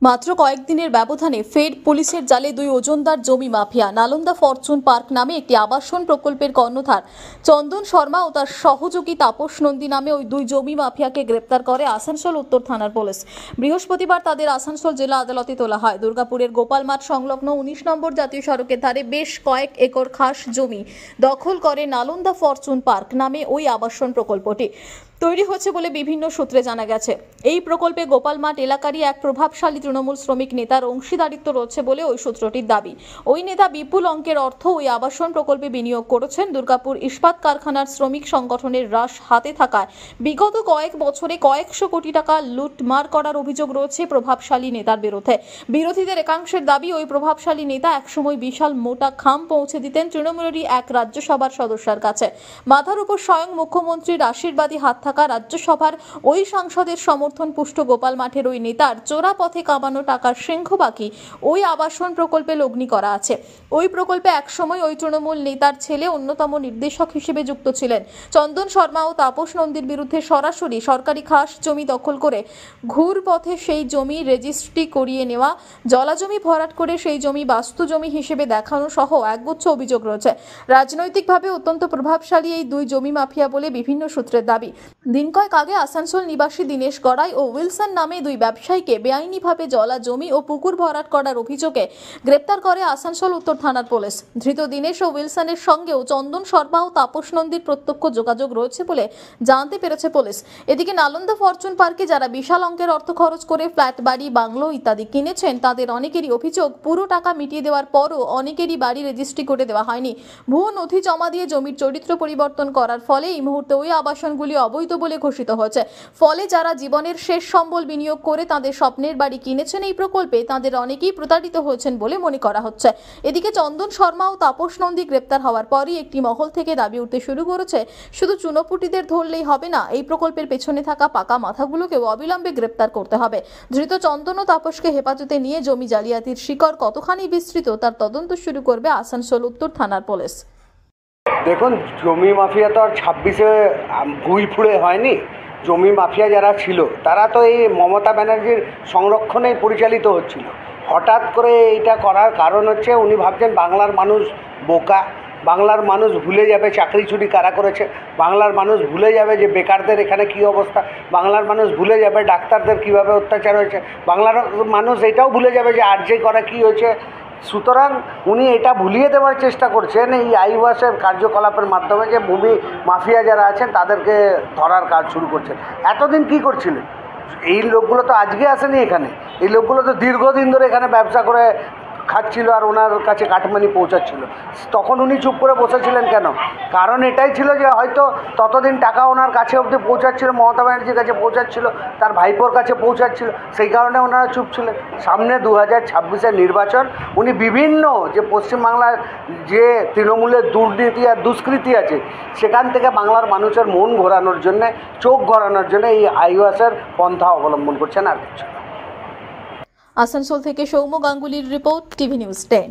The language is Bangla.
মাত্র কয়েকদিনের ব্যবধানে ফের পুলিশের জালে দুই ওজনদার জমি মাফিয়া। নালন্দা ফরচুন পার্ক নামে একটি আবাসন প্রকল্পের কর্ণধার চন্দন শর্মা ও তার সহযোগী তাপস নন্দী নামে ওই দুই জমি মাফিয়াকে গ্রেপ্তার করে আসানসোল উত্তর থানার পুলিশ। বৃহস্পতিবার তাদের আসানসোল জেলা আদালতে তোলা হয়। দুর্গাপুরের গোপাল মাঠ সংলগ্ন 19 নম্বর জাতীয় সড়কের ধারে বেশ কয়েক একর খাস জমি দখল করে নালন্দা ফরচুন পার্ক নামে ওই আবাসন প্রকল্পটি তৈরি হচ্ছে বলে বিভিন্ন সূত্রে জানা গেছে। এই প্রকল্পে গোপালমাঠ এলাকারই এক প্রভাবশালী তৃণমূল শ্রমিক নেতার অংশীদারিত্ব রয়েছে বলে ওই সূত্রটির দাবি। ওই নেতা বিপুল অঙ্কের অর্থ ওই আবাসন প্রকল্পে বিনিয়োগ করেছেন। দুর্গাপুর ইস্পাত কারখানার শ্রমিক সংগঠনের রাশ হাতে থাকায় বিগত কয়েক বছরে কয়েকশো কোটি টাকা লুটমার করার অভিযোগ রয়েছে প্রভাবশালী নেতার বিরুদ্ধে। বিরোধীদের একাংশের দাবি, ওই প্রভাবশালী নেতা একসময় বিশাল মোটা খাম পৌঁছে দিতেন তৃণমূলেরই এক রাজ্যসভার সদস্যের কাছে। মাথার উপর স্বয়ং মুখ্যমন্ত্রীর আশীর্বাদী হাত থাকা রাজ্যসভার ওই সাংসদের সমর্থন পুষ্ট গোপাল মাঠের ওই নেতার চোরা পথে কামানো টাকার সিংহবাকি ওই আবাসন প্রকল্পে লগ্নি করা আছে। ওই প্রকল্পে একসময় ওই তৃণমূল নেতার ছেলে অন্যতম নির্দেশক হিসেবে যুক্ত ছিলেন। চন্দন শর্মা ও তাপস নন্দীর বিরুদ্ধে সরাসরি সরকারি খাস জমি দখল করে ঘুর পথে সেই জমি রেজিস্ট্রি করিয়ে নেওয়া, জলাজমি ভরাট করে সেই জমি বাস্তু জমি হিসেবে দেখানো সহ একগুচ্ছ অভিযোগ রয়েছে। রাজনৈতিকভাবে অত্যন্ত প্রভাবশালী এই দুই জমি মাফিয়া বলে বিভিন্ন সূত্রের দাবি। দিন কয়েক আগে আসানসোল নিবাসী দীনেশ গড়াই ও উইলসন নামে দুই ব্যবসায়ীকে বেআইনিভাবে জলা জমি ও পুকুর ভরাট করার অভিযোগে গ্রেপ্তার করে আসানসোল উত্তর থানার পুলিশ। ধৃত দীনেশ ও উইলসনের সঙ্গেও চন্দন শর্মা ও তাপস নন্দীর প্রত্যক্ষ যোগাযোগ রয়েছে বলে জানতে পেরেছে পুলিশ। এদিকে নালন্দা ফরচুন পার্কে যারা বিশাল অঙ্কের অর্থ খরচ করে ফ্ল্যাট, বাড়ি, বাংলো ইত্যাদি কিনেছেন, তাদের অনেকেরই অভিযোগ পুরো টাকা মিটিয়ে দেওয়ার পরও অনেকেরই বাড়ি রেজিস্ট্রি করে দেওয়া হয়নি। ভুয়ো নথি জমা দিয়ে জমির চরিত্র পরিবর্তন করার ফলে এই মুহূর্তে ওই আবাসনগুলি অবৈধ বলে ঘোষিত হয়েছে। ফলে যারা জীবনের শেষ সম্বল বিনিয়োগ করে তাদের স্বপ্নের বাড়ি কিনেছেন এই প্রকল্পে, তাদের অনেকেই প্রতারিত হয়েছেন বলে মনে করা হচ্ছে। এদিকে চন্দন শর্মা ও তাপস নন্দী গ্রেপ্তার হওয়ার পরই একটি মহল থেকে দাবি উঠতে শুরু করেছে, শুধু চুনোপুটিদের ধরলেই হবে না, এই প্রকল্পের পেছনে থাকা পাকা মাথাগুলোকেও অবিলম্বে গ্রেপ্তার করতে হবে। ধৃত চন্দন ও তাপসকে হেফাজতে নিয়ে জমি জালিয়াতির শিকড় কতখানি বিস্তৃত তার তদন্ত শুরু করবে আসানসোল উত্তর থানার পুলিশ। দেখুন, জমি মাফিয়া তো আর 26-এ ভুঁই ফুঁড়ে হয়নি। জমি মাফিয়া যারা ছিল তারা তো এই মমতা ব্যানার্জির সংরক্ষণেই পরিচালিত হচ্ছিল। হঠাৎ করে এইটা করার কারণ হচ্ছে উনি ভাবছেন বাংলার মানুষ বোকা, বাংলার মানুষ ভুলে যাবে চাকরি চুরি কারা করেছে, বাংলার মানুষ ভুলে যাবে যে বেকারদের এখানে কী অবস্থা, বাংলার মানুষ ভুলে যাবে ডাক্তারদের কীভাবে অত্যাচার হয়েছে, বাংলার মানুষ এটাও ভুলে যাবে যে আরজে করা কী হয়েছে। সুতরাং উনি এটা ভুলিয়ে দেওয়ার চেষ্টা করছেন এই আইওয়াসের কার্যকলাপের মাধ্যমে, যে ভূমি মাফিয়া যারা আছেন তাদেরকে ধরার কাজ শুরু করছেন। এতদিন কি করছিলেন? এই লোকগুলো তো আজকে আসেনি এখানে, এই লোকগুলো তো দীর্ঘদিন ধরে এখানে ব্যবসা করে খাচ্ছিল আর ওনার কাছে কাটমানি পৌঁছাচ্ছিল। তখন উনি চুপ করে বসেছিলেন কেন? কারণ এটাই ছিল যে হয়তো ততদিন টাকা ওনার কাছে অবধি পৌঁছাচ্ছিল, মমতা ব্যানার্জির কাছে পৌঁছাচ্ছিল, তার ভাইপোর কাছে পৌঁছাচ্ছিল, সেই কারণে ওনারা চুপ ছিলেন। সামনে 2026-এর নির্বাচন, উনি বিভিন্ন যে পশ্চিমবাংলার যে তৃণমূলের দুর্নীতি আর দুষ্কৃতি আছে সেখান থেকে বাংলার মানুষের মন ঘোরানোর জন্যে, চোখ ঘোরানোর জন্য এই আইওয়াসের পন্থা অবলম্বন করছেন, আর কিছু। আসানসোল থেকে সৌম্য গাঙ্গুলির রিপোর্ট, টিভি নিউজ 10।